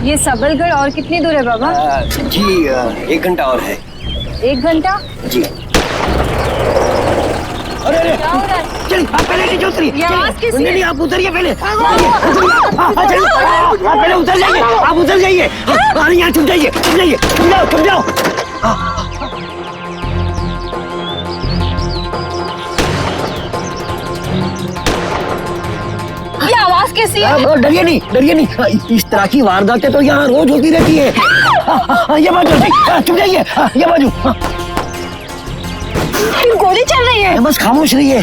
ये सबलगढ़ और कितनी दूर है बाबा? जी 1 घंटा और है। 1 घंटा? जी। अरे अरे चल आप पहले नीचे उतरिए। नहीं नहीं आप उतरिए पहले। आप पहले उतर जाइए, आप उतर जाइए। अरे यहाँ छुप जाइए, छुप जाइए, छुप जाओ। ये आवाज कैसी है? डरिए नहीं। इस तरह की वारदातें तो यहाँ रोज होती रहती है। ये बाजू चुप जाइए, ये बाजू। गोली चल रही है। बस खामोश रहिए।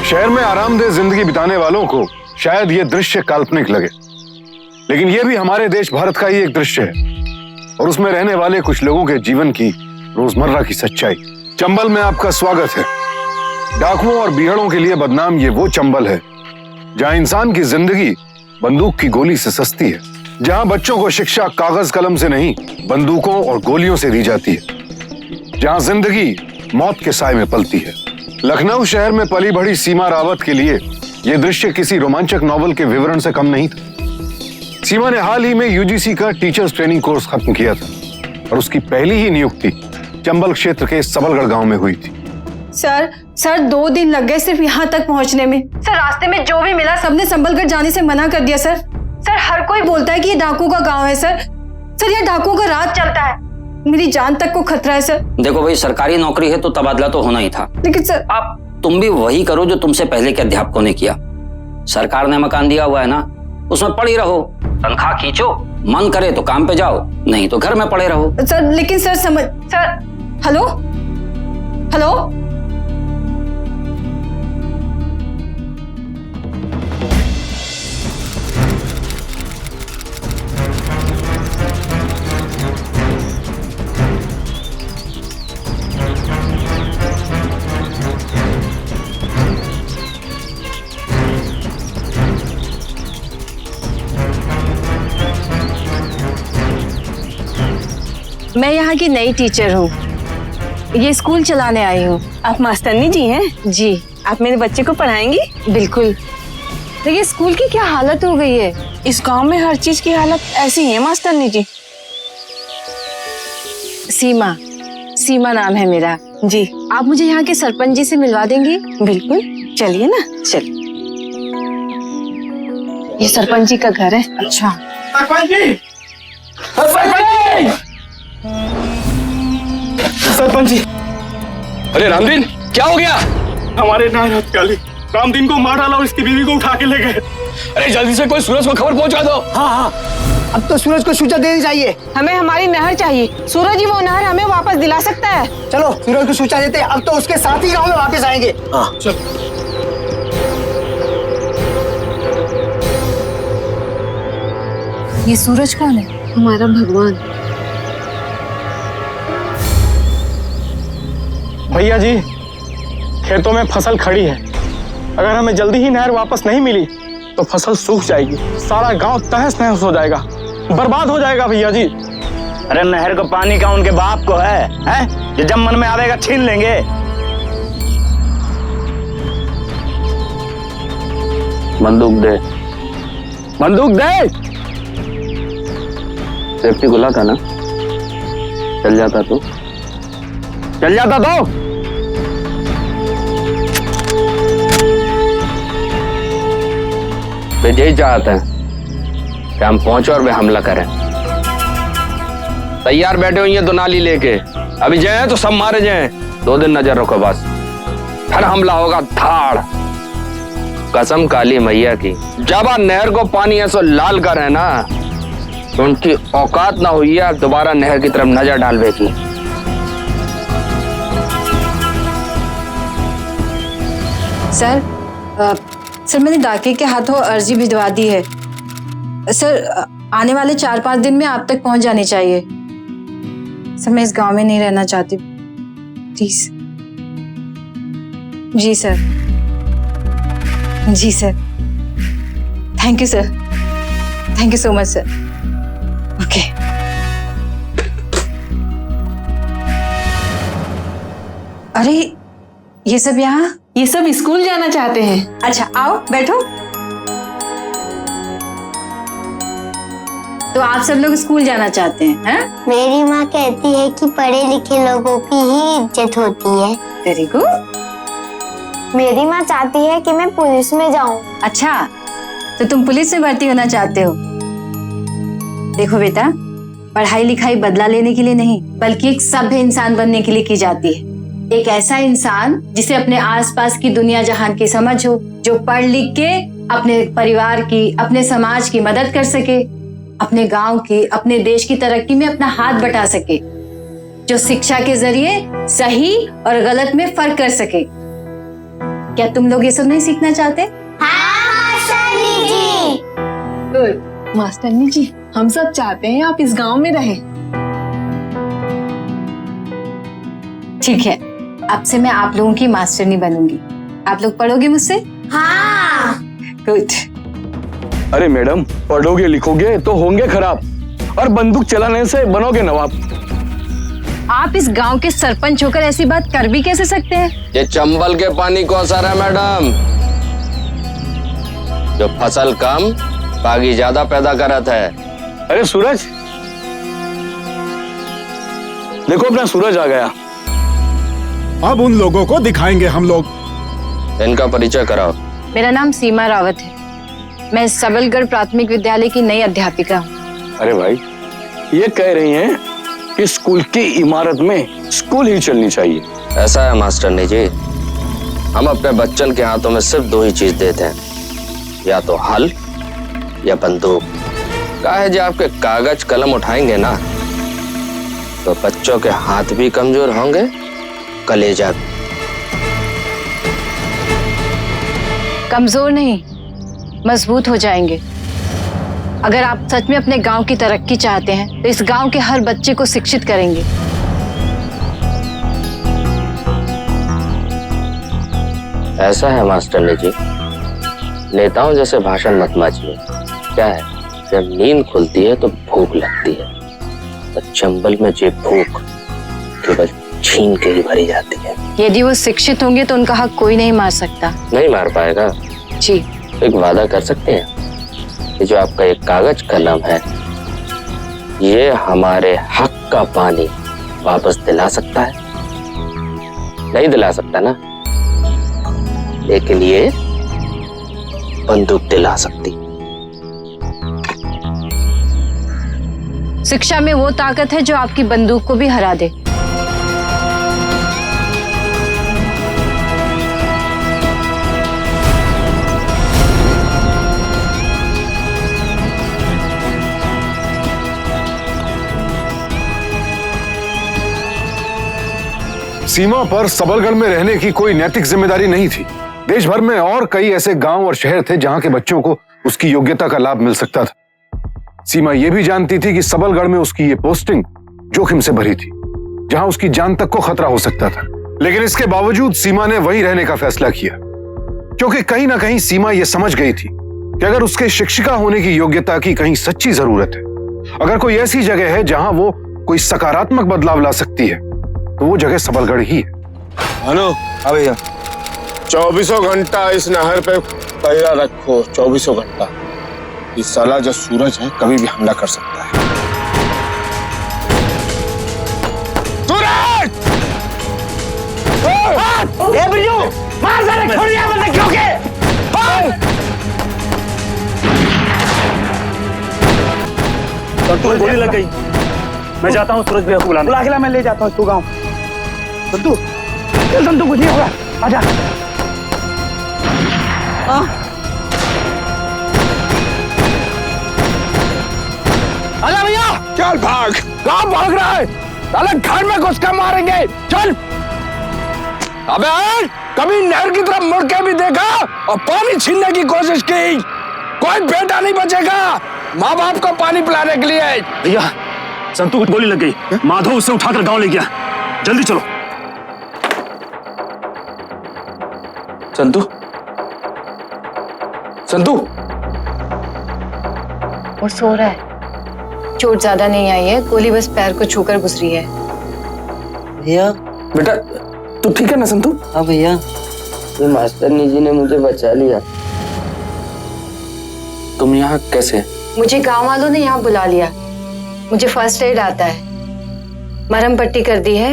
शहर में आरामदेह जिंदगी बिताने वालों को शायद ये दृश्य काल्पनिक लगे, लेकिन ये भी हमारे देश भारत का ही एक दृश्य है और उसमें रहने वाले कुछ लोगों के जीवन की रोजमर्रा की सच्चाई। चंबल में आपका स्वागत है। डाकुओं और बीहड़ों के लिए बदनाम ये वो चंबल है जहां इंसान की जिंदगी बंदूक की गोली से सस्ती है, जहां बच्चों को शिक्षा कागज कलम से नहीं बंदूकों और गोलियों से दी जाती है, जहां जिंदगी मौत के साए में पलती है। लखनऊ शहर में पली बढ़ी सीमा रावत के लिए यह दृश्य किसी रोमांचक नॉवल के विवरण से कम नहीं था। सीमा ने हाल ही में यूजीसी का टीचर्स ट्रेनिंग कोर्स खत्म किया था और उसकी पहली ही नियुक्ति चंबल क्षेत्र के सबलगढ़ गांव में हुई थी। सर 2 दिन लग गए सिर्फ यहाँ तक पहुँचने में। सर रास्ते में जो भी मिला सबने संबलगढ़ जाने से मना कर दिया। सर हर कोई बोलता है कि ये डाकू का गांव है। सर ये डाकू का राज चलता है। मेरी जान तक को खतरा है सर। देखो भाई, सरकारी नौकरी है तो तबादला तो होना ही था, लेकिन सर अब तुम भी वही करो जो तुमसे पहले के अध्यापकों ने किया। सरकार ने मकान दिया हुआ है ना, उसमें पड़ी रहो, तनख्वाह खींचो, मन करे तो काम पे जाओ, नहीं तो घर में पड़े रहो। सर लेकिन सर हेलो। मैं यहाँ की नई टीचर हूँ, ये स्कूल चलाने आई हूँ। आप मास्टरनी जी हैं? जी। आप मेरे बच्चे को पढ़ाएंगी? बिल्कुल। तो ये स्कूल की क्या हालत हो गई है? इस गांव में हर चीज की हालत ऐसी ही है मास्टरनी जी। सीमा नाम है मेरा। जी। आप मुझे यहाँ के सरपंच जी से मिलवा देंगी? बिल्कुल, चलिए ना। चलिए। ये सरपंच जी का घर है। अच्छा। सरपंच जी। अरे रामदीन, क्या हो गया? हमारे नायब हत्याली रामदीन को मार डाला और इसकी बीवी को उठा के ले गए। अरे जल्दी से कोई सूरज को खबर पहुंचा दो। हाँ अब तो सूरज को सूचना देनी चाहिए। हमें हमारी नहर चाहिए। सूरज ही वो नहर हमें वापस दिला सकता है। चलो सूरज को सूचना देते हैं, अब तो उसके साथ ही गाँव में वापस आएंगे। हाँ चल। ये सूरज कौन है? हमारा भगवान। भैया जी, खेतों में फसल खड़ी है, अगर हमें जल्दी ही नहर वापस नहीं मिली तो फसल सूख जाएगी, सारा गांव तहस नहस हो जाएगा, बर्बाद हो जाएगा भैया जी। अरे नहर को पानी का उनके बाप को है? ये जब मन में आवेगा छीन लेंगे। बंदूक दे। सेफ्टी खुला था ना, चल जाता तो। वे यही चाहते हैं कि हम पहुंचे और वे हमला करें। तैयार बैठे हुई हैं दो नाली लेके, अभी जाए तो सब मारे जाए। 2 दिन नजर रखो बस, फिर हमला होगा धाड़। कसम काली मैया की, जब नहर को पानी ऐसा लाल कर है ना, तो उनकी औकात ना हुई है दोबारा नहर की तरफ नजर डालने की। सर मैंने डाके के हाथों अर्जी भिजवा दी है। सर आने वाले 4-5 दिन में आप तक पहुंच जानी चाहिए। सर मैं इस गांव में नहीं रहना चाहती, प्लीज। जी sir. Thank you sir, thank you so much sir. Okay. अरे ये सब यहाँ? ये सब स्कूल जाना चाहते हैं। अच्छा आओ बैठो। तो आप सब लोग स्कूल जाना चाहते हैं? मेरी माँ कहती है कि पढ़े लिखे लोगों की ही इज्जत होती है। Very good. मेरी माँ चाहती है कि मैं पुलिस में जाऊँ। अच्छा, तो तुम पुलिस में भर्ती होना चाहते हो? देखो बेटा, पढ़ाई लिखाई बदला लेने के लिए नहीं, बल्कि एक सभ्य इंसान बनने के लिए की जाती है। एक ऐसा इंसान जिसे अपने आसपास की दुनिया जहान की समझ हो, जो पढ़ लिख के अपने परिवार की, अपने समाज की मदद कर सके, अपने गांव की, अपने देश की तरक्की में अपना हाथ बटा सके, जो शिक्षा के जरिए सही और गलत में फर्क कर सके। क्या तुम लोग ये सब नहीं सीखना चाहते? गुड मास्टरनी जी, हम सब चाहते हैं आप इस गांव में रहें। ठीक है, अब से मैं आप लोगों की मास्टरनी बनूंगी। आप लोग पढ़ोगे मुझसे? हाँ। गुड। अरे मैडम, पढ़ोगे लिखोगे तो होंगे खराब, और बंदूक चलाने से बनोगे नवाब। आप इस गांव के सरपंच होकर ऐसी बात कर भी कैसे सकते हैं? ये चंबल के पानी को असर है मैडम। जो फसल कम बागी ज्यादा पैदा करत है। अरे सूरज, देखो अपना सूरज आ गया। अब उन लोगों को दिखाएंगे हम लोग। इनका परिचय कराओ। मेरा नाम सीमा रावत है। मैं सबलगढ़ प्राथमिक विद्यालय की नई अध्यापिका हूँ। अरे भाई, ये कह रही हैं कि स्कूल की इमारत में स्कूल ही चलनी चाहिए। ऐसा है मास्टरनी जी, हम अपने बच्चन के हाथों में सिर्फ दो ही चीज देते हैं, या तो हल या बंदूक। काहे जी आपके कागज कलम उठाएंगे ना तो बच्चों के हाथ भी कमजोर होंगे, कलेजा भी। कमजोर नहीं, मजबूत हो जाएंगे। अगर आप सच में अपने गांव की तरक्की चाहते हैं तो इस गांव के हर बच्चे को शिक्षित करेंगे। ऐसा है मास्टरनी जी, नेताओं जैसे भाषण मत माचिए। क्या है, जब नींद खुलती है तो भूख लगती है, तो चंबल में जे भूख केवल छीन के ही भरी जाती है। यदि वो शिक्षित होंगे तो उनका हक कोई नहीं मार सकता। नहीं मार पाएगा जी। एक वादा कर सकते हैं कि जो आपका एक कागज कलम है, ये हमारे हक का पानी वापस दिला सकता है? नहीं दिला सकता ना, लेकिन ये बंदूक दिला सकती। शिक्षा में वो ताकत है जो आपकी बंदूक को भी हरा दे। सीमा पर सबलगढ़ में रहने की कोई नैतिक जिम्मेदारी नहीं थी। देश भर में और कई ऐसे गांव और शहर थे जहां के बच्चों को उसकी योग्यता का लाभ मिल सकता था। सीमा यह भी जानती थी कि सबलगढ़ में उसकी ये पोस्टिंग जोखिम से भरी थी, जहां उसकी जान तक को खतरा हो सकता था। लेकिन इसके बावजूद सीमा ने वहीं रहने का फैसला किया, क्योंकि कहीं ना कहीं सीमा यह समझ गई थी कि अगर उसके शिक्षिका होने की योग्यता की कहीं सच्ची जरूरत है, अगर कोई ऐसी जगह है जहां वो कोई सकारात्मक बदलाव ला सकती है, तो वो जगह सबलगढ़ ही है। हेलो, हाँ भैया, 24 घंटा इस नहर पे पहरा रखो। 24 घंटा। इस साला जो सूरज है कभी भी हमला कर सकता है। सूरज! ए बिरजू, मार साले, छोड़ दिया बंदे क्यों के? गोली लग गई। मैं जाता हूँ सूरज भैया को बुलाने। बुला के ला, मैं ले जाता हूँ तू गाँव। संतू, चल संतू, कुछ नहीं होगा, आजा। आजा भैया। चल भाग। कहाँ भाग रहा है? साले घर में घुस कर मारेंगे, चल। अबे कभी नहर की तरफ मुड़ के भी देखा और पानी छीनने की कोशिश की, कोई बेटा नहीं बचेगा माँ बाप को पानी पिलाने के लिए। भैया, संतू को गोली लग गई। माधव उसे उठाकर गांव ले गया। जल्दी चलो। संतू, संतू, वो सो रहा है। चोट ज्यादा नहीं आई है, गोली बस पैर को छूकर घुस रही है। भैया, बेटा तू ठीक है ना संतू? हाँ भैया। ये मास्टरनी जी ने मुझे बचा लिया। तुम यहाँ कैसे? मुझे गांव वालों ने यहाँ बुला लिया। मुझे फर्स्ट एड आता है, मरहम पट्टी कर दी है।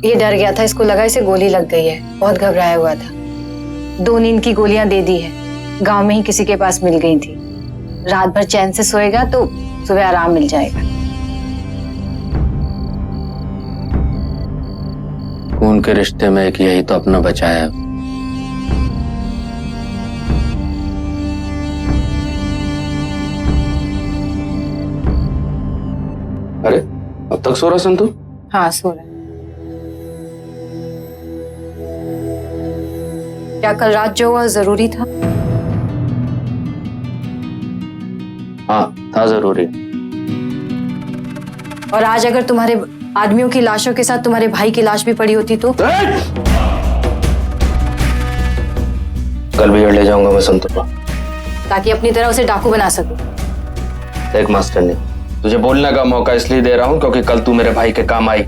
ये डर गया था, इसको लगा इसे गोली लग गई है, बहुत घबराया हुआ था। 2 नींद की गोलियां दे दी है, गांव में ही किसी के पास मिल गई थी। रात भर चैन से सोएगा तो सुबह आराम मिल जाएगा। खून के रिश्ते में एक यही तो अपना बचाया है। अरे अब तक सो रहा संतु? हाँ सो रहा है। क्या कल रात जो हुआ जरूरी था? हाँ था जरूरी। और आज अगर तुम्हारे आदमियों की लाशों के साथ तुम्हारे भाई की लाश भी पड़ी होती तो? कल भी ले जाऊंगा मैं संतु को, ताकि अपनी तरह उसे डाकू बना सकूं। देख मास्टर ने तुझे बोलने का मौका इसलिए दे रहा हूँ क्योंकि कल तू मेरे भाई के काम आई।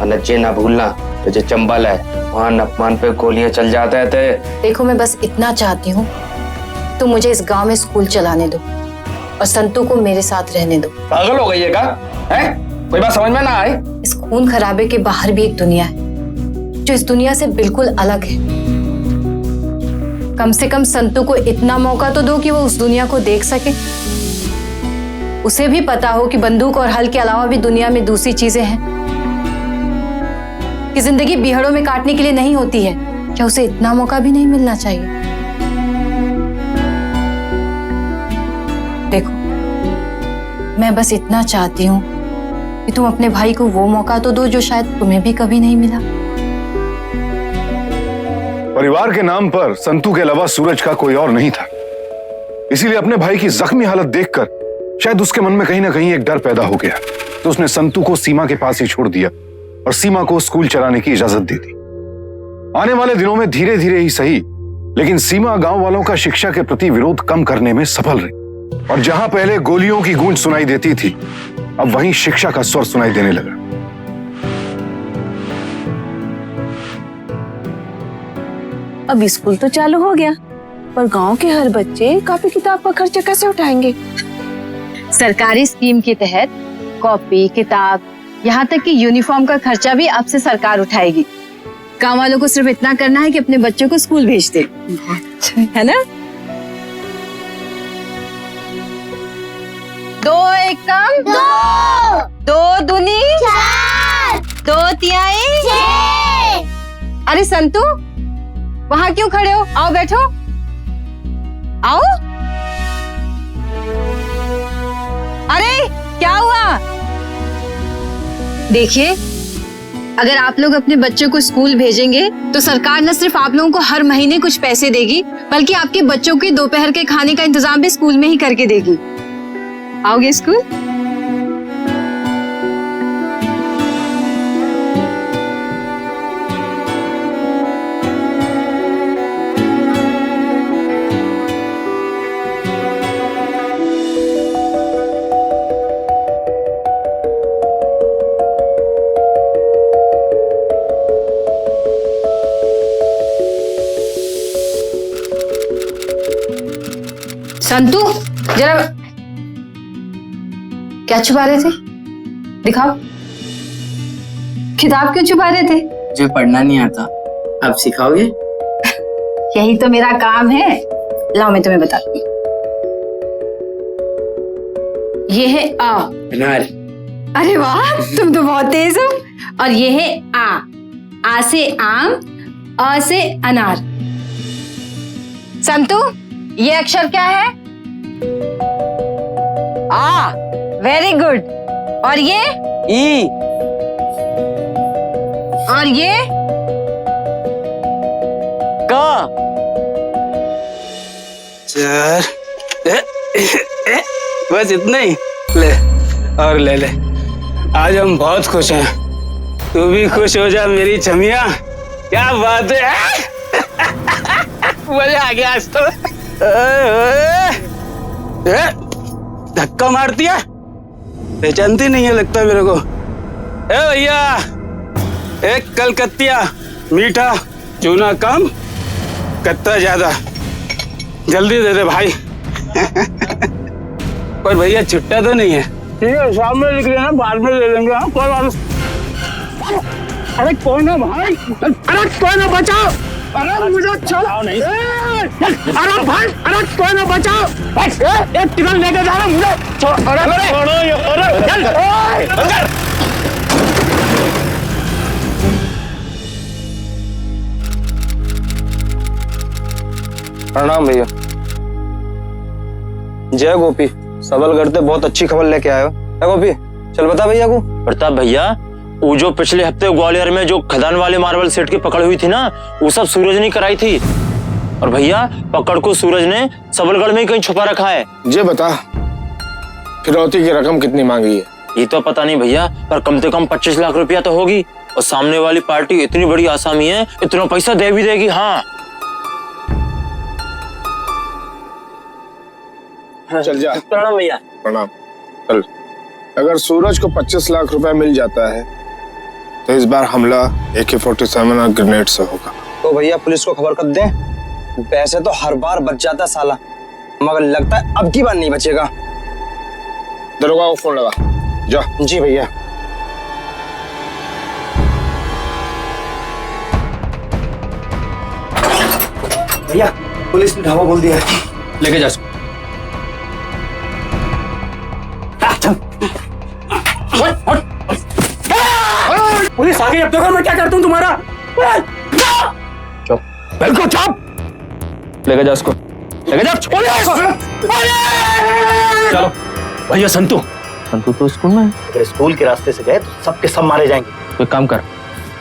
और ये ना भूलना, तुझे चंबल है, वहां अपमान पे गोलियां चल जाते थे। देखो मैं बस इतना चाहती हूँ, तुम मुझे इस गांव में स्कूल चलाने दो और संतू को मेरे साथ रहने दो। पागल हो गई है क्या? है? कोई बात समझ में ना आए? इस खून खराबे के बाहर भी एक दुनिया है जो इस दुनिया से बिल्कुल अलग है। कम से कम संतू को इतना मौका तो दो कि वो उस दुनिया को देख सके। उसे भी पता हो कि बंदूक और हल के अलावा भी दुनिया में दूसरी चीजें हैं, कि जिंदगी बिहड़ों में काटने के लिए नहीं होती है। क्या उसे इतना मौका भी नहीं मिलना चाहिए? देखो मैं बस इतना चाहती हूँ कि तुम अपने भाई को वो मौका तो दो जो शायद तुम्हें भी कभी नहीं मिला। परिवार के नाम पर संतू के अलावा सूरज का कोई और नहीं था, इसीलिए अपने भाई की जख्मी हालत देखकर शायद उसके मन में कहीं ना कहीं एक डर पैदा हो गया, तो उसने संतू को सीमा के पास ही छोड़ दिया और सीमा को स्कूल चलाने की इजाजत दे दी। आने वाले दिनों में धीरे धीरे ही सही, लेकिन सीमा गांव वालों का शिक्षा के प्रति विरोध कम करने में सफल रही, और जहां पहले गोलियों की गूंज सुनाई देती थी, अब वहीं शिक्षा का स्वर सुनाई देने लगा। अब स्कूल तो चालू हो गया, पर गांव के हर बच्चे कॉपी किताब का खर्चा कैसे उठाएंगे? सरकारी स्कीम के तहत कॉपी किताब यहाँ तक कि यूनिफॉर्म का खर्चा भी अब से सरकार उठाएगी। गांव वालों को सिर्फ इतना करना है कि अपने बच्चों को स्कूल भेज दे, है ना? 2 एकम 2 दूनी 2 तिहाई 6। अरे संतू वहां क्यों खड़े हो? आओ बैठो, आओ। अरे क्या हुआ? देखिए, अगर आप लोग अपने बच्चों को स्कूल भेजेंगे तो सरकार न सिर्फ आप लोगों को हर महीने कुछ पैसे देगी, बल्कि आपके बच्चों के दोपहर के खाने का इंतजाम भी स्कूल में ही करके देगी। आओगे स्कूल? संतू जरा क्या छुपा रहे थे? दिखाओ, किताब क्यों छुपा रहे थे? मुझे पढ़ना नहीं आता, आप सिखाओगे? यही तो मेरा काम है। लाओ मैं तुम्हें बताती हूँ। ये है आ, अनार। अरे वाह, तुम तो बहुत तेज हो। और ये है आ से आम, अ से अनार। संतू ये अक्षर क्या है? आ, वेरी गुड। और ये? ई। और ये? का। चार। बस इतना ही? ले और ले ले। आज हम बहुत खुश हैं, तू भी खुश हो जा मेरी छमिया। क्या बात है, मजा आ गया आज तो। धक्का मारती है, पहचानती नहीं है लगता मेरे को। ए भैया, एक कलकतिया मीठा चूना कम, कितना ज्यादा, जल्दी दे दे भाई। पर भैया छुट्टा तो नहीं है। ठीक है, शाम में लिख लेना, बाद में ले लेंगे। हाँ, कोई बात नहीं। अरे कोई ना भाई, अरे कोई ना बचाओ, अरे मुझे छोड़ो नहीं। अरे भाई, अरे कोई ना बचाओ, एक टिकट लेके जा रहा मुझे। अरे छोड़ो ये, अरे चल। प्रणाम भैया। जय गोपी, सबलगढ़ से बहुत अच्छी खबर लेके आए हो। गोपी चल बता भैया को। प्रताप भैया, वो जो पिछले हफ्ते ग्वालियर में जो खदान वाले मार्बल सेट की पकड़ हुई थी ना, वो सब सूरज ने कराई थी। और भैया पकड़ को सूरज ने सबलगढ़ में ही कहीं छुपा रखा है। ये बता फिरौती की रकम कितनी मांगी है? ये तो पता नहीं भैया, पर कम से कम 25 लाख रुपया तो होगी। और सामने वाली पार्टी इतनी बड़ी आसामी है, इतना पैसा दे भी देगी। हाँ चल जा। प्रणाम भैया। प्रणाम। चल, अगर सूरज को 25 लाख रुपए मिल जाता है तो इस बार हमला AK-47 और ग्रेनेड से होगा। तो भैया पुलिस को खबर कर दे। वैसे तो हर बार बच जाता है साला, मगर लगता है अब की बार नहीं बचेगा। दरोगा को फोन लगा। जा। जी भैया। भैया पुलिस ने ढाबा बोल दिया है, लेके जा। पुलिस आ गई, अब देखो मैं क्या करता हूँ तुम्हारा। चुप, बिल्कुल चुप। लेके जा उसको, लेके जा। चलो भैया। संतू तो स्कूल में है। अगर स्कूल के रास्ते से गए तो सबके सब मारे जाएंगे। तो एक काम कर,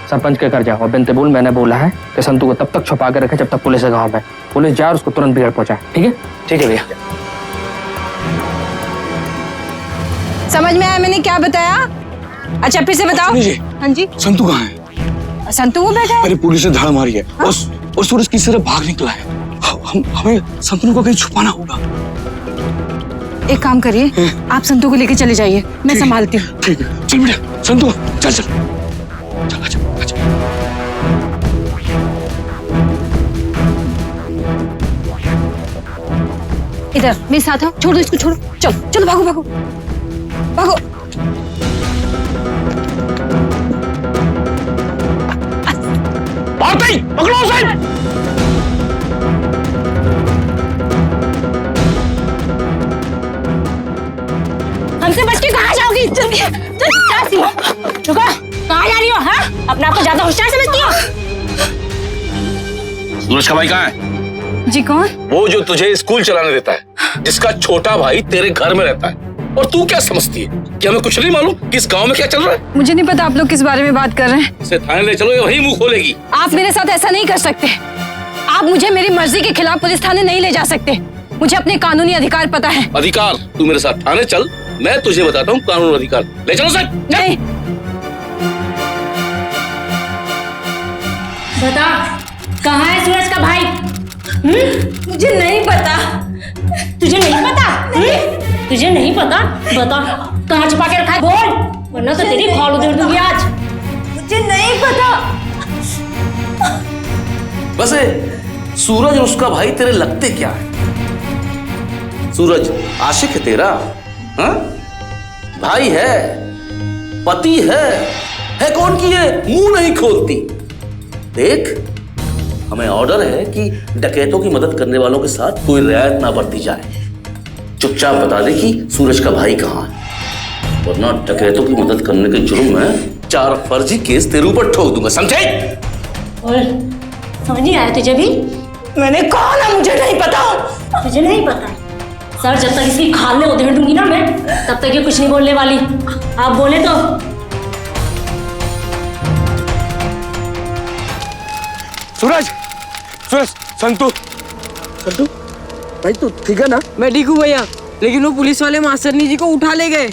सरपंच के घर जा और बिनते बोल मैंने बोला है कि संतू को तब तक छुपा के रखे जब तक पुलिस है गाँव में। पुलिस जाए और उसको तुरंत बिगड़ पहुंचाए। ठीक है? ठीक है भैया। समझ में आया मैंने क्या बताया? अच्छा फिर से बताओ। हाँ जी, संतू कहाँ है? संतू वो बैठा है। अरे पुलिस ने धाड़ मारी है। और सूरज किसी तरह भाग निकला है। हमें संतू को कहीं छुपाना होगा। एक काम करिए, आप संतू को लेके चले जाइए, मैं संभालती हूँ। ठीक है, चल बेटा। संतू चल चल चल। अच्छा अच्छा। इधर मेरे साथ आओ, छोड़ दो इसको, छोड़ो। चलो चलो, भागो भागो भागो। पकड़ो उसे। हमसे बच के कहाँ जाओगी? रुको, कहाँ जा रही हो? हाँ, अपने आप को ज्यादा होशियार समझती हो? सूरज का भाई कहाँ है? जी कौन? वो जो तुझे स्कूल चलाने देता है, जिसका छोटा भाई तेरे घर में रहता है। और तू क्या समझती है कि हमें कुछ नहीं मालूम कि इस गांव में क्या चल रहा है? मुझे नहीं पता आप लोग किस बारे में बात कर रहे हैं। इसे थाने ले चलो, ये वही मुंह खोलेगी। आप मेरे साथ ऐसा नहीं कर सकते। आप मुझे मेरी मर्जी के खिलाफ पुलिस थाने नहीं ले जा सकते। मुझे अपने कानूनी अधिकार पता है। अधिकार? तू मेरे साथ थाने चल, मैं तुझे बताता हूँ कानून अधिकार। ले चलो सर। नहीं। बता, कहाँ है सूरज का भाई? मुझे नहीं पता। तुझे नहीं पता? तुझे नहीं पता? बता, कहाँ छुपा के रखा है? बोल, वरना तो तेरी खाल उधेड़ दूंगी आज। मुझे नहीं पता। वैसे सूरज और उसका भाई तेरे लगते क्या है? सूरज आशिक है तेरा? हाँ? भाई है, पति है कौन की है? मुंह नहीं खोलती। देख, हमें ऑर्डर है कि डकैतों की मदद करने वालों के साथ कोई रियायत ना बरती जाए। चुपचाप बता दे कि सूरज का भाई कहाँ है, वरना डकैतों की मदद करने के जुर्म में 4 फर्जी केस तेरे ऊपर ठोक दूंगा, समझे? और समझ नहीं आया तुझे भी? मैंने कहा ना मुझे नहीं पता। तुझे नहीं पता? सर, जब तक इसकी खाल में उधेड़ दूंगी ना मैं, तब तक ये कुछ नहीं बोलने वाली। आप बोले तो। सूरज, सूरज, संतू भाई तू ठीक है ना? मैं ठीक हूँ भैया, लेकिन वो पुलिस वाले मास्टरनी जी को उठा ले गए।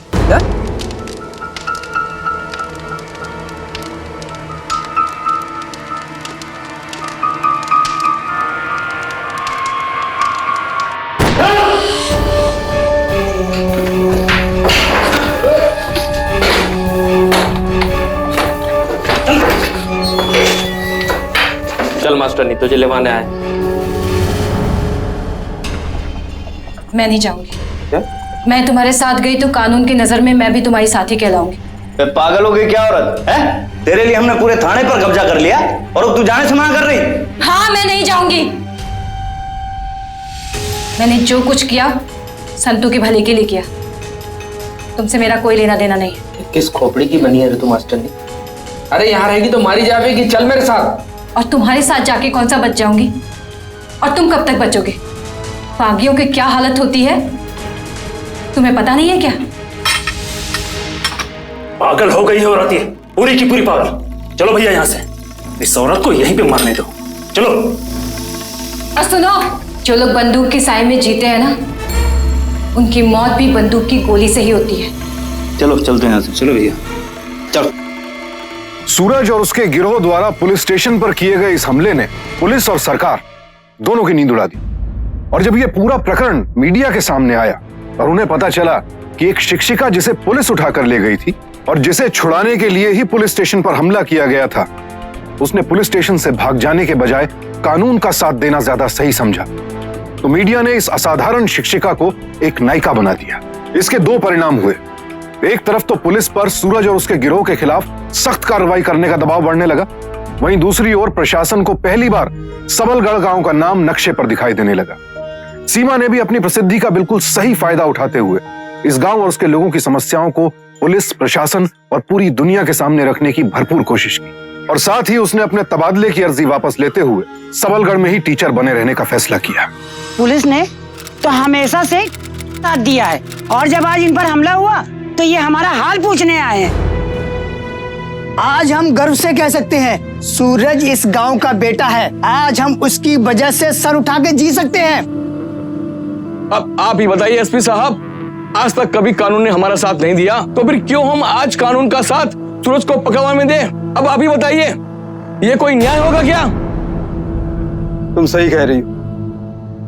चल मास्टर, नहीं तुझे लेवाने आए। मैं नहीं जाऊंगी। क्या? मैं तुम्हारे साथ गई तो कानून की नजर में मैं भी तुम्हारी साथी कहलाऊंगी। पागल हो गई क्या औरत है? तेरे लिए हमने पूरे थाने पर कब्जा कर लिया और अब तू जाने से मना कर रही? हाँ, मैं नहीं जाऊंगी। मैंने जो कुछ किया संतू के भले के लिए किया, तुमसे मेरा कोई लेना देना नहीं है। किस खोपड़ी की बनी है ऋतु मास्टरनी? अरे यहाँ रहेगी तो मारी जाएगी, चल मेरे साथ। और तुम्हारे साथ जाके कौन सा बच जाऊंगी? और तुम कब तक बचोगे? बागियों की क्या हालत होती है तुम्हें पता नहीं है क्या? पागल हो गई है औरत, ये पूरी की पूरी पागल। चलो भैया यहाँ से, इस औरत को यहीं पे मारने दो। चलो। और सुनो, जो लोग बंदूक के साए में जीते हैं ना, उनकी मौत भी बंदूक की गोली से ही होती है। चलो चलते हैं यहाँ से। चलो भैया चलो। सूरज और उसके गिरोह द्वारा पुलिस स्टेशन पर किए गए इस हमले ने पुलिस और सरकार दोनों की नींद उड़ा दी। और जब यह पूरा प्रकरण मीडिया के सामने आया और उन्हें पता चला कि एक शिक्षिका जिसे पुलिस उठाकर ले गई थी और जिसे छुड़ाने के लिए ही पुलिस स्टेशन पर हमला किया गया था, उसने पुलिस स्टेशन से भाग जाने के बजाय कानून का साथ देना ज्यादा सही समझा, तो मीडिया ने इस असाधारण शिक्षिका को एक नायिका बना दिया। इसके दो परिणाम हुए। एक तरफ तो पुलिस पर सूरज और उसके गिरोह के खिलाफ सख्त कार्रवाई करने का दबाव बढ़ने लगा, वहीं दूसरी ओर प्रशासन को पहली बार सबलगढ़ गांव का नाम नक्शे पर दिखाई देने लगा। सीमा ने भी अपनी प्रसिद्धि का बिल्कुल सही फायदा उठाते हुए इस गांव और उसके लोगों की समस्याओं को पुलिस, प्रशासन और पूरी दुनिया के सामने रखने की भरपूर कोशिश की। और साथ ही उसने अपने तबादले की अर्जी वापस लेते हुए सबलगढ़ में ही टीचर बने रहने का फैसला किया। पुलिस ने तो हमेशा से साथ दिया है, और जब आज इन पर हमला हुआ तो ये हमारा हाल पूछने आए हैं। आज हम गर्व से कह सकते हैं सूरज इस गांव का बेटा है। आज हम उसकी वजह से सर उठा के जी सकते हैं। अब आप ही बताइए एसपी साहब, आज तक कभी कानून ने हमारा साथ नहीं दिया, तो फिर क्यों हम आज कानून का साथ सूरज को पकड़वाने में दें? अब आप ही बताइए, ये कोई न्याय होगा क्या? तुम सही कह रही हो,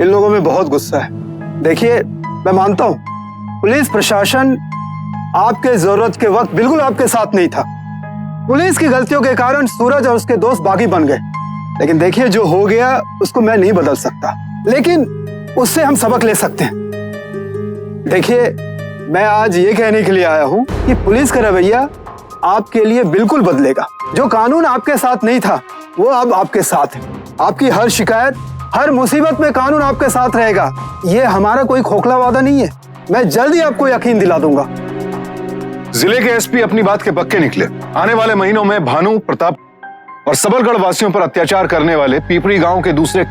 इन लोगों में बहुत गुस्सा है। देखिए, मैं मानता हूं पुलिस प्रशासन आपके जरूरत के वक्त बिल्कुल आपके साथ नहीं था। पुलिस की गलतियों के कारण सूरज और उसके दोस्त बागी बन गए, लेकिन देखिए जो हो गया उसको मैं नहीं बदल सकता, लेकिन उससे हम सबक ले सकते हैं। देखिए, मैं आज ये कहने के लिए आया हूं कि पुलिस का रवैया आपके लिए बिल्कुल बदलेगा। जो कानून आपके साथ नहीं था वो अब आपके साथ है। आपकी हर शिकायत, हर मुसीबत में कानून आपके साथ रहेगा। ये हमारा कोई खोखला वादा नहीं है, मैं जल्द ही आपको यकीन दिला दूंगा। जिले के एसपी अपनी बात के पक्के निकले। आने वाले महीनों में भानु, प्रताप और सबलगढ़ वासियों पर अत्याचार करने वाले पीपड़ी गांव के दूसरे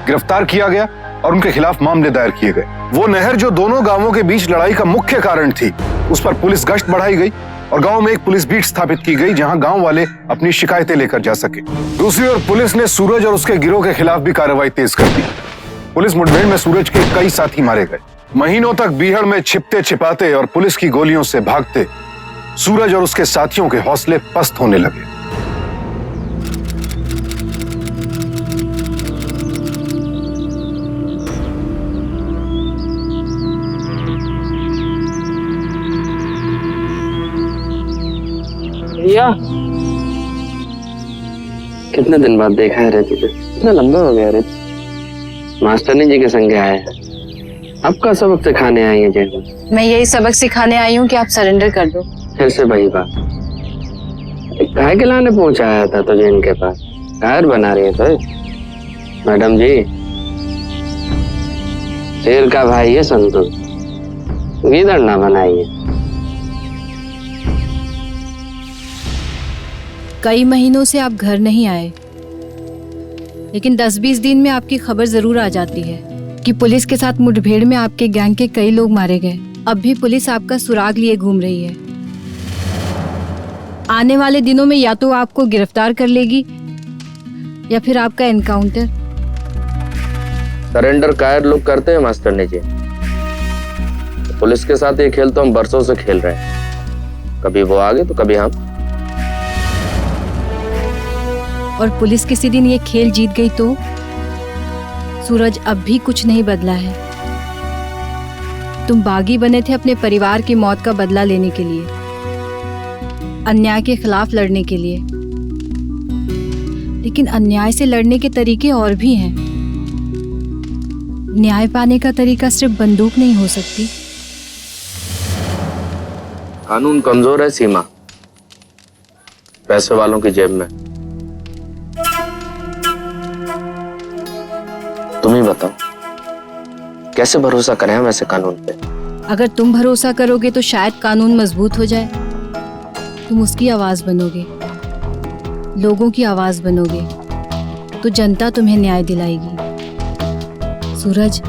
गिरफ्तार किया गया और उनके खिलाफ मामले दायर किए गए। वो नहर जो दोनों गांवों के बीच लड़ाई का मुख्य कारण थी, उस पर पुलिस गश्त बढ़ाई गई और गांव में एक पुलिस बीट स्थापित की गई जहां गांव वाले अपनी शिकायतें लेकर जा सके। दूसरी ओर पुलिस ने सूरज और उसके गिरोह के खिलाफ भी कार्रवाई तेज कर दी। पुलिस मुठभेड़ में सूरज के कई साथी मारे गए। महीनों तक बीहड़ में छिपते छिपाते और पुलिस की गोलियों से भागते सूरज और उसके साथियों के हौसले पस्त होने लगे। भैया, कितने दिन बाद देखा है रे तुझे? इतना लंबा हो गया रे। मास्टरनी जी के संग आए हैं, आपका सबक सिखाने आई है जेल में। मैं यही सबक सिखाने आई हूँ कि आप सरेंडर कर दो। फिर से वही बात, काहे के लाने पहुंचाया था तुझे इनके पास? कायर बना रही है तो? मैडम जी, शेर का भाई है संतू, गीदड़ ना बनाइए। कई महीनों से आप घर नहीं आए, लेकिन 10-20 दिन में आपकी खबर जरूर आ जाती है कि पुलिस के साथ मुठभेड़ में आपके गैंग के कई लोग मारे गए। अब भी पुलिस आपका सुराग लिए घूम रही है। आने वाले दिनों में या तो आपको गिरफ्तार कर लेगी या फिर आपका एनकाउंटर। सरेंडर कायर लोग करते हैं मास्टरनी जी। पुलिस के साथ ये खेल तो हम बरसों से खेल रहे हैं, कभी वो आगे तो कभी हम। और पुलिस किसी दिन ये खेल जीत गई तो? सूरज अब भी कुछ नहीं बदला है। तुम बागी बने थे अपने परिवार की मौत का बदला लेने के लिए, अन्याय के खिलाफ लड़ने के लिए, लेकिन अन्याय से लड़ने के तरीके और भी हैं। न्याय पाने का तरीका सिर्फ बंदूक नहीं हो सकती। कानून कमजोर है सीमा, पैसे वालों की जेब में। तुम ही बताओ, कैसे भरोसा करें हम ऐसे कानून पे? अगर तुम भरोसा करोगे तो शायद कानून मजबूत हो जाए। तुम उसकी आवाज बनोगे, लोगों की आवाज बनोगे, तो जनता तुम्हें न्याय दिलाएगी। सूरज,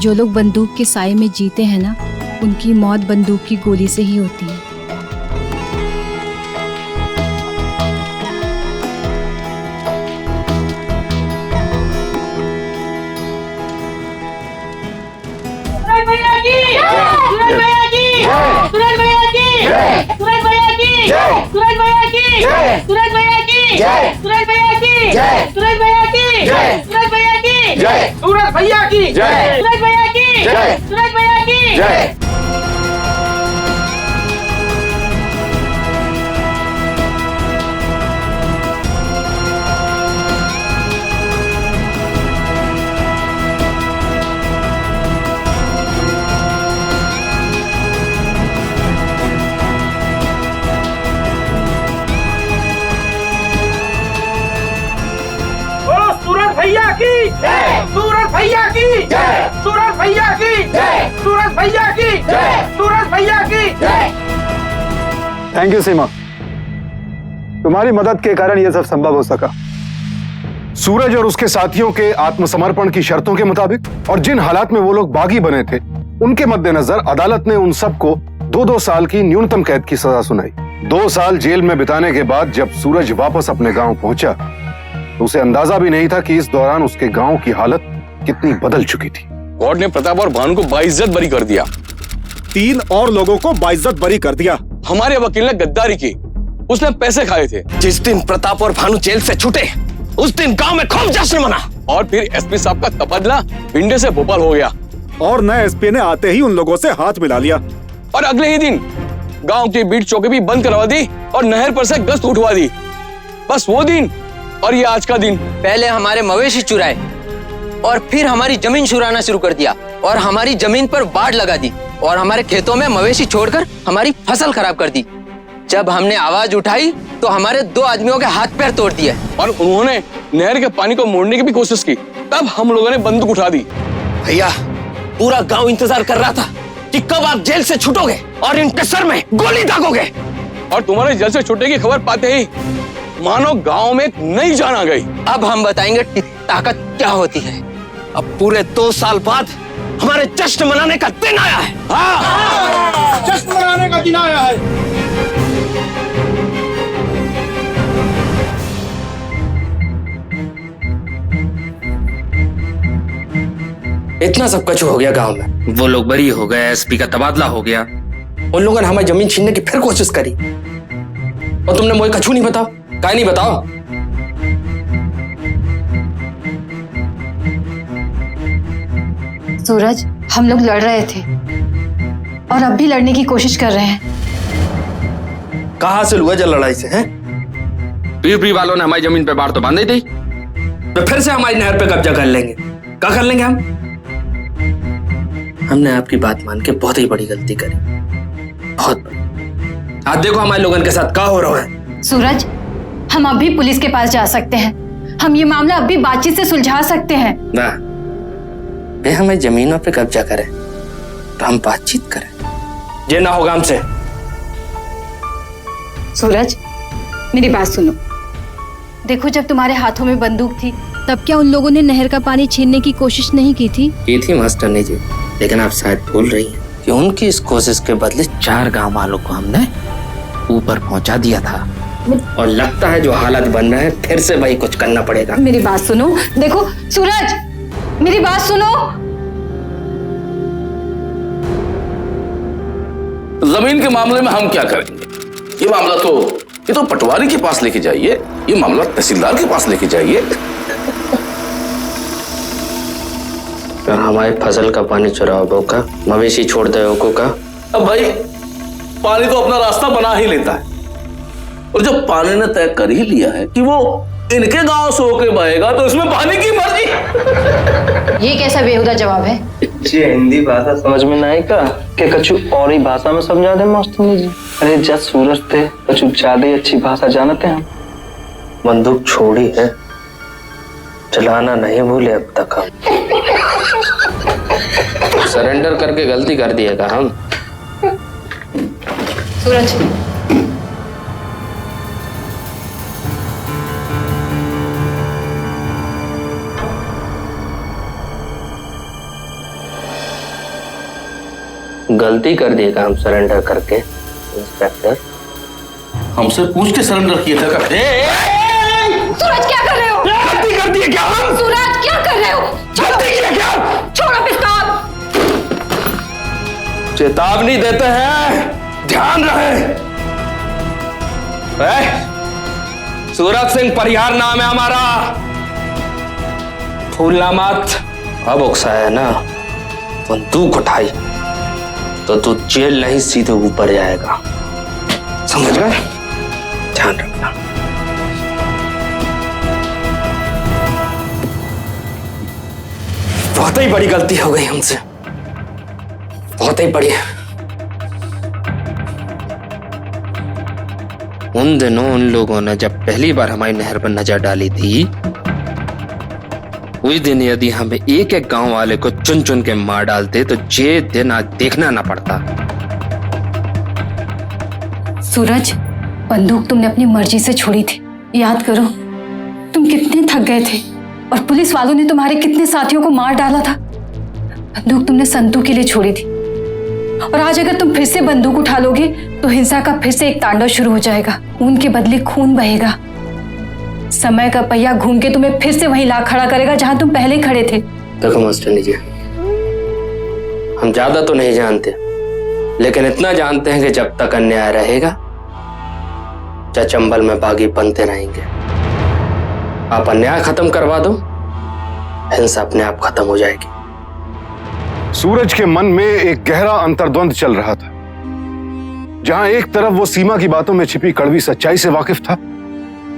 जो लोग बंदूक के साए में जीते हैं ना, उनकी मौत बंदूक की गोली से ही होती है। भैया की जय, सूरज भैया की जय, सूरज भैया की जय, सूरज भैया की जय, सूरज भैया की जय। थैंक यू सीमा, तुम्हारी मदद के कारण यह सब संभव हो सका। सूरज और उसके साथियों के आत्मसमर्पण की शर्तों के मुताबिक और जिन हालात में वो लोग बागी बने थे, उनके मद्देनजर अदालत ने उन सबको 2-2 साल की न्यूनतम कैद की सजा सुनाई। 2 साल जेल में बिताने के बाद जब सूरज वापस अपने गांव पहुंचा तो उसे अंदाजा भी नहीं था कि इस दौरान उसके गांव की हालत कितनी बदल चुकी थी। कोर्ट ने प्रताप और भानु को बाइज्जत बरी कर दिया। 3 और लोगों को बाइज्जत बरी कर दिया। हमारे वकील ने गद्दारी की, उसने पैसे खाए थे। जिस दिन प्रताप और भानु जेल से छूटे, उस दिन गांव में खूब जश्न मना। और फिर एसपी साहब का तबादला भिंडे से भोपाल हो गया और नए एसपी ने आते ही उन लोगों से हाथ मिला लिया। और अगले ही दिन गांव की बीट चौकी भी बंद करवा दी और नहर पर से गश्त उठवा दी। बस वो दिन और ये आज का दिन। पहले हमारे मवेशी चुराए और फिर हमारी जमीन चुराना शुरू कर दिया और हमारी जमीन पर बाढ़ लगा दी और हमारे खेतों में मवेशी छोड़कर हमारी फसल खराब कर दी। जब हमने आवाज उठाई तो हमारे 2 आदमियों के हाथ पैर तोड़ दिए और उन्होंने नहर के पानी को मोड़ने की भी कोशिश की। तब हम लोगों ने बंदूक उठा दी। भैया, पूरा गांव इंतजार कर रहा था कि कब आप जेल से छूटोगे और इनके सर में गोली दागोगे। और तुम्हारे जेल से छूटने की खबर पाते ही मानो गांव में एक नई जान आ गई। अब हम बताएंगे ताकत क्या होती है। अब पूरे 2 साल बाद हमारे जश्न मनाने का दिन आया है। हाँ, जश्न मनाने का दिन आया है। इतना सब कुछ हो गया गांव में। वो लोग बरी हो गए, एसपी का तबादला हो गया, उन लोगों ने हमारी जमीन छीनने की फिर कोशिश करी। और तुमने मुझे कछू नहीं बताओ, काहे नहीं बताओ? सूरज, हम लोग लड़ रहे थे और अब भी लड़ने की कोशिश कर रहे हैं। कहां से हुआ जल लड़ाई से हैं? पीपरी वालों ने हमारी जमीन पे बाढ़ तो बांधी थी, तो फिर से हमारी नहर पे कब्जा कर लेंगे। क्या कर लेंगे हम? हमने आपकी बात मान के बहुत ही बड़ी गलती करी, बहुत बड़ी। आज देखो हमारे लोगों के साथ क्या हो रहा है। सूरज, हम अब भी पुलिस के पास जा सकते हैं। हम ये मामला अब भी बातचीत से सुलझा सकते हैं। ना, वे हमें जमीनों पे कब्जा करें तो हम बातचीत करें, ये ना होगा हमसे। सूरज, मेरी बात सुनो। देखो, जब तुम्हारे हाथों में बंदूक थी तब क्या उन लोगों ने नहर का पानी छीनने की कोशिश नहीं की थी? की थी मास्टरनी जी, लेकिन आप शायद भूल रही हैं कि उनकी इस कोशिश के बदले 4 गांव वालों को हमने ऊपर पहुंचा दिया था। और लगता है जो हालत बन रहे हैं फिर से वही कुछ करना पड़ेगा। मेरी बात सुनो। देखो सूरज, मेरी बात सुनो। जमीन के मामले में हम क्या करेंगे? ये तो पटवारी के पास लेके जाइए, ये मामला तहसीलदार के पास लेके जाइए। हमारी फसल का पानी चुराओ का, मवेशी छोड़ दो का। अब भाई, पानी तो अपना रास्ता बना ही लेता है, और जब पानी ने तय कर ही लिया है कि वो इनके गांव से होके बहेगा तो इसमें बहाने की मर्जी। ये कैसा बेहुदा जवाब है? जी हिंदी भाषा समझ में नहीं का कि कछु और ही भाषा में समझा दे मौसमी जी। अरे जब सूरज थे कछु ज्यादा ही अच्छी भाषा जानते हैं हम। बंदूक छोड़ी है, चलाना नहीं भूले अब तक हम। सरेंडर करके गलती कर दिएगा हम। सूरज, गलती कर दिएगा हम सरेंडर करके इंस्पेक्टर। हमसे पूछ के सरेंडर किया था। सूरज क्या कर रहे हो? गलती कर दी है क्या हम? सूरज क्या कर रहे हो? गलती किया क्या? छोड़ो पिस्तौल। चेतावनी देते हैं, ध्यान रहे। सूरज सिंह परिहार नाम है हमारा, भूलना मत। अब उकसाया ना, बंदूक उठाई तो तू जेल नहीं सीधे ऊपर जाएगा, समझ गए? ध्यान रखना। बहुत ही बड़ी गलती हो गई हमसे, बहुत ही बड़ी। उन दिनों उन लोगों ने जब पहली बार हमारी नहर पर नजर डाली थी, उस दिन यदि हम एक एक गांव वाले को चुन चुन के मार डालते तो ये दिन आज देखना ना पड़ता। सूरज, बंदूक तुमने अपनी मर्जी से छोड़ी थी। याद करो तुम कितने थक गए थे और पुलिस वालों ने तुम्हारे कितने साथियों को मार डाला था। बंदूक तुमने संतू के लिए छोड़ी थी और आज अगर तुम फिर से बंदूक उठा लोगे तो हिंसा का फिर से एक तांडव शुरू हो जाएगा। खून के बदले खून बहेगा। समय का पहिया घूम के तुम्हें फिर से वहीं ला खड़ा करेगा जहां तुम पहले खड़े थे। देखो मास्टर जी, हम ज्यादा तो नहीं जानते, लेकिन इतना जानते हैं कि जब तक अन्याय रहेगा चंबल में बागी बनते रहेंगे। आप अन्याय खत्म करवा दो, हिंसा अपने आप खत्म हो जाएगी। सूरज के मन में एक गहरा अंतर्द्वंद चल रहा था। जहां एक तरफ वो सीमा की बातों में छिपी कड़वी सच्चाई से वाकिफ था,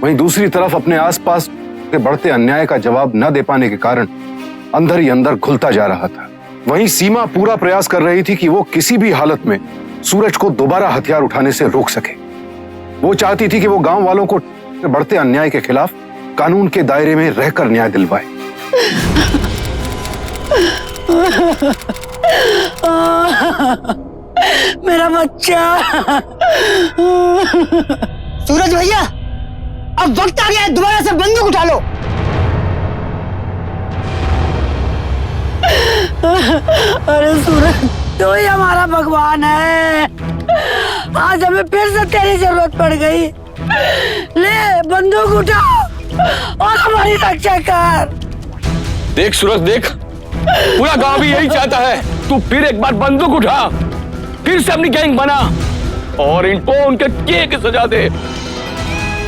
वहीं दूसरी तरफ अपने आसपास के बढ़ते अन्याय का जवाब न दे पाने के कारण अंदर ही अंदर घुलता जा रहा था। वहीं सीमा पूरा प्रयास कर रही थी कि वो किसी भी हालत में सूरज को दोबारा हथियार उठाने से रोक सके। वो चाहती थी कि वो गांव वालों को बढ़ते अन्याय के खिलाफ कानून के दायरे में रहकर न्याय दिलवाए। मेरा बच्चा। सूरज भैया, अब वक्त आ गया है, दोबारा से बंदूक उठा लो। अरे सूरज, तो ही हमारा भगवान है। आज हमें फिर से तेरी जरूरत पड़ गई। ले बंदूक उठा और हमारी रक्षा कर। देख सूरज, देख, पूरा गांव भी यही चाहता है तू फिर एक बार बंदूक उठा, फिर से अपनी गैंग बना और इनको उनके किए की सजा दे।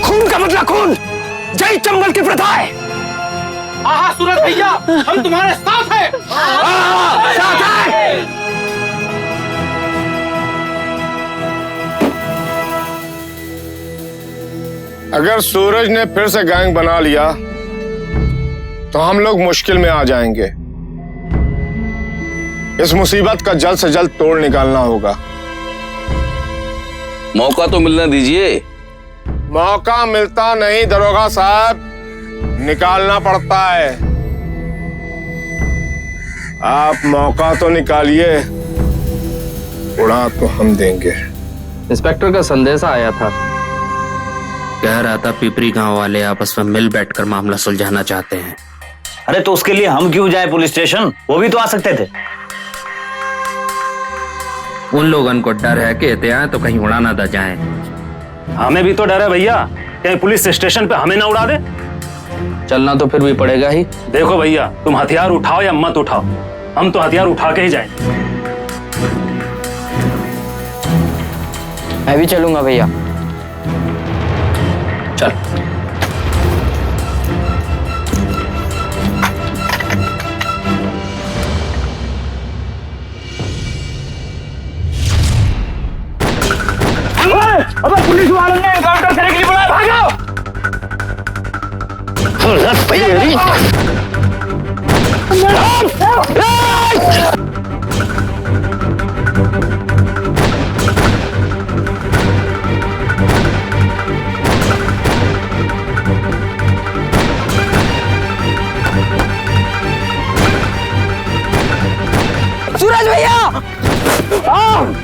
खून का बदला खून, जय चंबल की प्रथा है। आहा सूरज भैया, हम तुम्हारे साथ हैं। साथ है। अगर सूरज ने फिर से गैंग बना लिया तो हम लोग मुश्किल में आ जाएंगे। इस मुसीबत का जल्द से जल्द तोड़ निकालना होगा। मौका तो मिलने दीजिए। मौका मिलता नहीं दरोगा साहब, निकालना पड़ता है। आप मौका तो निकालिए, उड़ा तो हम देंगे। इंस्पेक्टर का संदेशा आया था, कह रहा था पिपरी गांव वाले आपस में मिल बैठकर मामला सुलझाना चाहते हैं। अरे तो उसके लिए हम क्यों जाए पुलिस स्टेशन? वो भी तो आ सकते थे। उन लोगों को डर है कि एहतियात तो कहीं उड़ा ना जाए। हमें भी तो डर है भैया, कहीं पुलिस स्टेशन पे हमें ना उड़ा दे। चलना तो फिर भी पड़ेगा ही। देखो भैया, तुम हथियार उठाओ या मत उठाओ, हम तो हथियार उठा के ही जाएं। मैं भी चलूंगा भैया। चल। अबे पुलिस वालों ने एनकाउंटर करने के लिए बुलाया, भागो। सूरज भैया,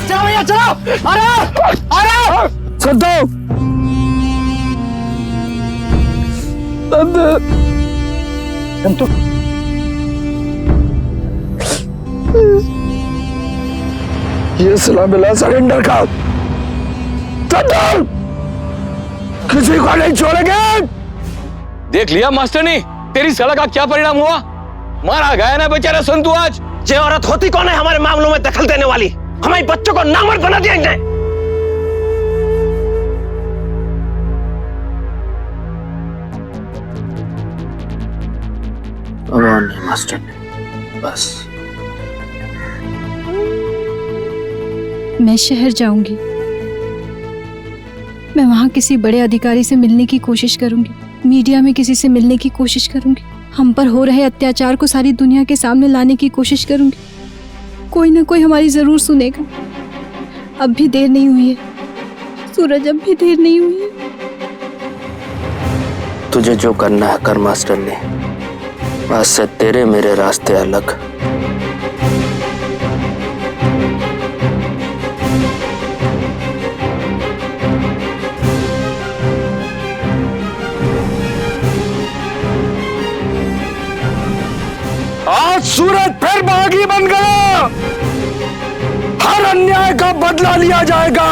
चलो भैया चलो, आ रहा संतो संतो ये सिला मिला सरेंडर का। संतो किसी को नहीं छोड़ेंगे। देख लिया मास्टरनी, तेरी सलाह का क्या परिणाम हुआ? मारा गया ना बेचारा संतू आज। ये औरत होती कौन है हमारे मामलों में दखल देने वाली? हमारे बच्चों को नामर्द बना दिया इन्हें। नहीं मास्टर, बस मैं शहर जाऊंगी। मैं वहां किसी बड़े अधिकारी से मिलने की कोशिश करूंगी, मीडिया में किसी से मिलने की कोशिश करूंगी, हम पर हो रहे अत्याचार को सारी दुनिया के सामने लाने की कोशिश करूंगी। कोई ना कोई हमारी जरूर सुनेगा। अब भी देर नहीं हुई है सूरज, अब भी देर नहीं हुई है। तुझे जो करना है कर मास्टर ने। आज से तेरे मेरे रास्ते अलग। आज सूरज फिर बागी बन गया। हर अन्याय का बदला लिया जाएगा।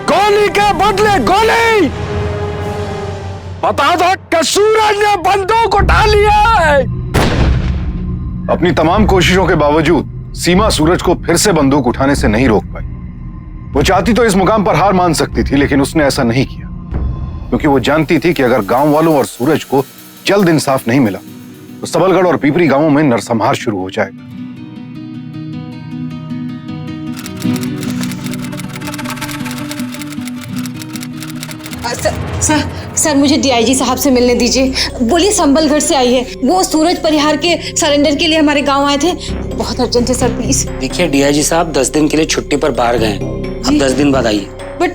गोली के बदले गोली। बता दो कि सूरज ने बंदूक उठा लिया है। अपनी तमाम कोशिशों के बावजूद सीमा सूरज को फिर से बंदूक उठाने से नहीं रोक पाई। वो चाहती तो इस मुकाम पर हार मान सकती थी, लेकिन उसने ऐसा नहीं किया, क्योंकि वो जानती थी कि अगर गांव वालों और सूरज को जल्द इंसाफ नहीं मिला तो सबलगढ़ और पीपरी गांवों में नरसंहार शुरू हो जाएगा। सर मुझे डीआईजी साहब से मिलने दीजिए। बोलिए संबलगढ़ से आई है, वो सूरज परिहार के सरेंडर के लिए हमारे गांव आए थे। बहुत अर्जेंट है सर, प्लीज। देखिए डीआईजी साहब 10 दिन के लिए छुट्टी पर बाहर गए हैं, अब 10 दिन बाद आइए। बट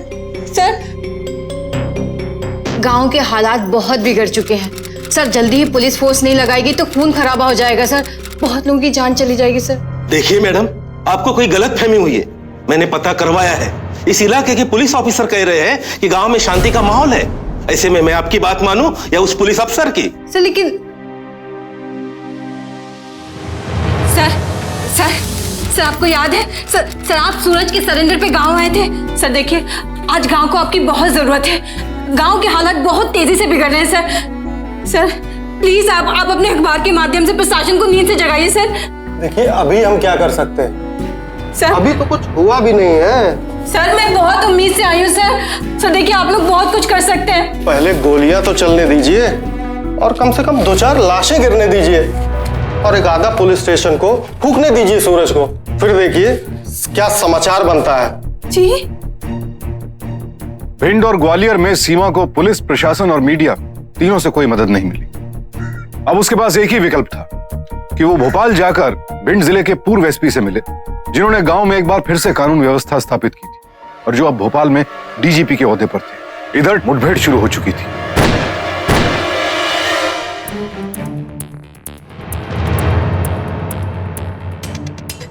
सर गांव के हालात बहुत बिगड़ चुके हैं सर, जल्दी ही पुलिस फोर्स नहीं लगाएगी तो खून खराबा हो जाएगा सर, बहुत लोगों की जान चली जाएगी सर। देखिए मैडम, आपको कोई गलतफहमी हुई है। मैंने पता करवाया है, इस इलाके के पुलिस ऑफिसर कह रहे हैं कि गांव में शांति का माहौल है। ऐसे में मैं आपकी बात मानूं या उस पुलिस अफसर की? सर लेकिन सर आपको याद है सर आप सूरज के सरेंडर पे गांव आए थे। सर देखिए आज गांव को आपकी बहुत जरूरत है। गांव के हालात बहुत तेजी से बिगड़ रहे हैं सर प्लीज आप अपने अखबार के माध्यम से प्रशासन को नींद से जगाइए सर। देखिए अभी हम क्या कर सकते हैं सर, अभी तो कुछ हुआ भी नहीं है। सर मैं बहुत उम्मीद से आई हूँ सर देखिए आप लोग बहुत कुछ कर सकते हैं। पहले गोलियां तो चलने दीजिए और कम से कम 2-4 लाशें गिरने दीजिए और एक आधा पुलिस स्टेशन को फूंकने दीजिए सूरज को, फिर देखिए क्या समाचार बनता है। जी। भिंड और ग्वालियर में सीमा को पुलिस, प्रशासन और मीडिया तीनों से कोई मदद नहीं मिली। अब उसके पास एक ही विकल्प था कि वो भोपाल जाकर भिंड जिले के पूर्व एसपी से मिले, जिन्होंने गांव में एक बार फिर से कानून व्यवस्था स्थापित की थी और जो अब भोपाल में डीजीपी के ओहदे पर थे। इधर मुठभेड़ शुरू हो चुकी थी।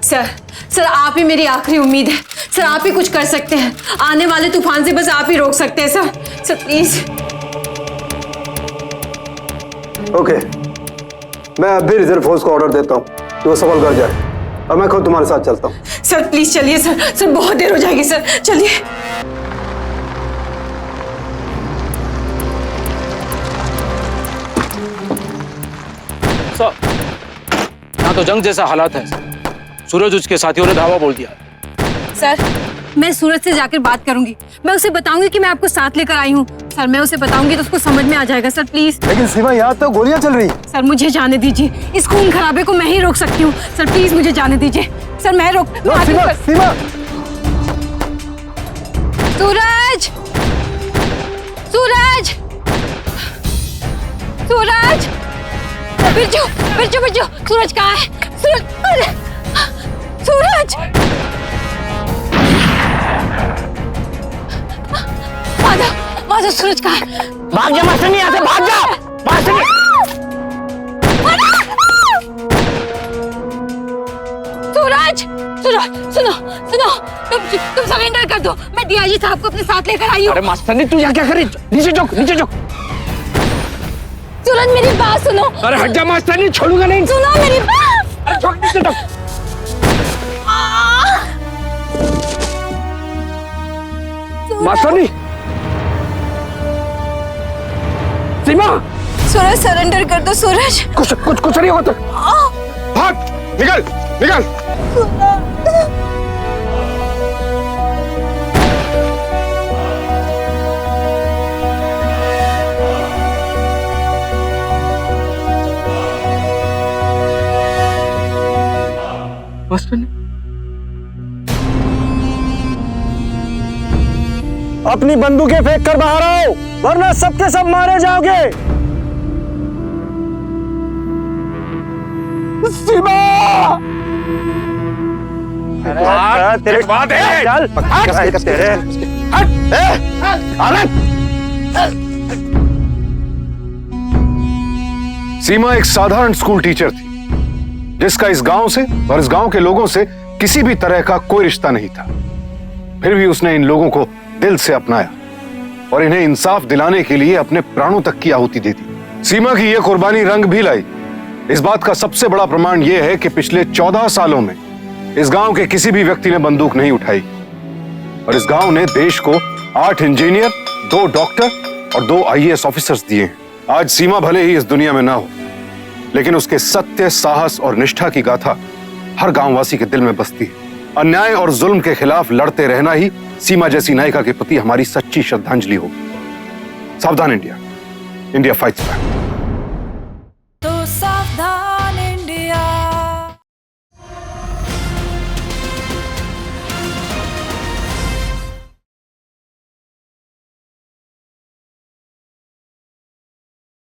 सर आप ही मेरी आखिरी उम्मीद है। सर आप ही कुछ कर सकते हैं, आने वाले तूफान से बस आप ही रोक सकते हैं सर प्लीज। ओके, मैं अभी रिजर्व फोर्स को ऑर्डर देता हूँ कि वो सबलगढ़ जाए और मैं खुद तुम्हारे साथ चलता हूँ। सर प्लीज चलिए सर बहुत देर हो जाएगी सर, चलिए। सर यहाँ तो जंग जैसा हालात है। सूरज उसके साथियों ने धावा बोल दिया। सर मैं सूरज से जाकर बात करूंगी, मैं उसे बताऊंगी कि मैं आपको साथ लेकर आई हूँ। सर मैं उसे बताऊंगी तो उसको समझ में आ जाएगा सर प्लीज। लेकिन सीमा यहाँ तो गोलियां चल रही। सर मुझे जाने दीजिए, इस खून खराबे को मैं ही रोक सकती हूँ। सर प्लीज मुझे जाने दीजिए सर, मैं रोक। सीमा सूरज सूरज सूरज, बिरजू, बिरजू, बिरजू, सूरज कहाँ है? सूरज, अरे, सूरज, माधव, माधव, सूरज कहाँ है? भाग जा मास्टरनी, यहाँ से भाग जा मास्टरनी। सूरज, सुनो, सुनो, सुनो, तुम सरेंडर कर दो। मैं डीआईजी साहब को अपने साथ लेकर आई हूँ। अरे मास्टरनी तू यहाँ क्या कर रही? नीचे झुक, नीचे झुक। सूरज मेरी बात सुनो। अरे हट जा मास्टरनी, छोड़ूंगा नहीं। सुनो मेरी बात। अरे झुक, नीचे झुक। मास्टरनी, सीमा, सूरज सरेंडर कर दो सूरज। कुछ नहीं होता। भाग, निकल, निकल। अपनी बंदूकें फेंक कर बाहर आओ, वरना सबके सब मारे जाओगे। सीमा! तेरे बात है। चल, तेरे। सीमा एक साधारण स्कूल टीचर थी जिसका इस गांव से और इस गांव के लोगों से किसी भी तरह का कोई रिश्ता नहीं था। फिर भी उसने इन लोगों को दिल से अपनाया और इन्हें इंसाफ दिलाने के लिए अपने प्राणों तक की आहुति दे दी। सीमा की यह कुर्बानी रंग भी लाई। इस बात का सबसे बड़ा प्रमाण यह है कि पिछले 14 सालों में इस गांव के किसी भी व्यक्ति ने बंदूक नहीं उठाई और इस गांव ने देश को 8 इंजीनियर, 2 डॉक्टर और 2 IAS ऑफिसर्स दिए हैं। आज सीमा भले ही इस दुनिया में ना हो, लेकिन उसके सत्य, साहस और निष्ठा की गाथा हर गांववासी के दिल में बसती है। अन्याय और जुल्म के खिलाफ लड़ते रहना ही सीमा जैसी नायिका के प्रति हमारी सच्ची श्रद्धांजलि होगी। सावधान इंडिया, इंडिया फाइट्स बैक।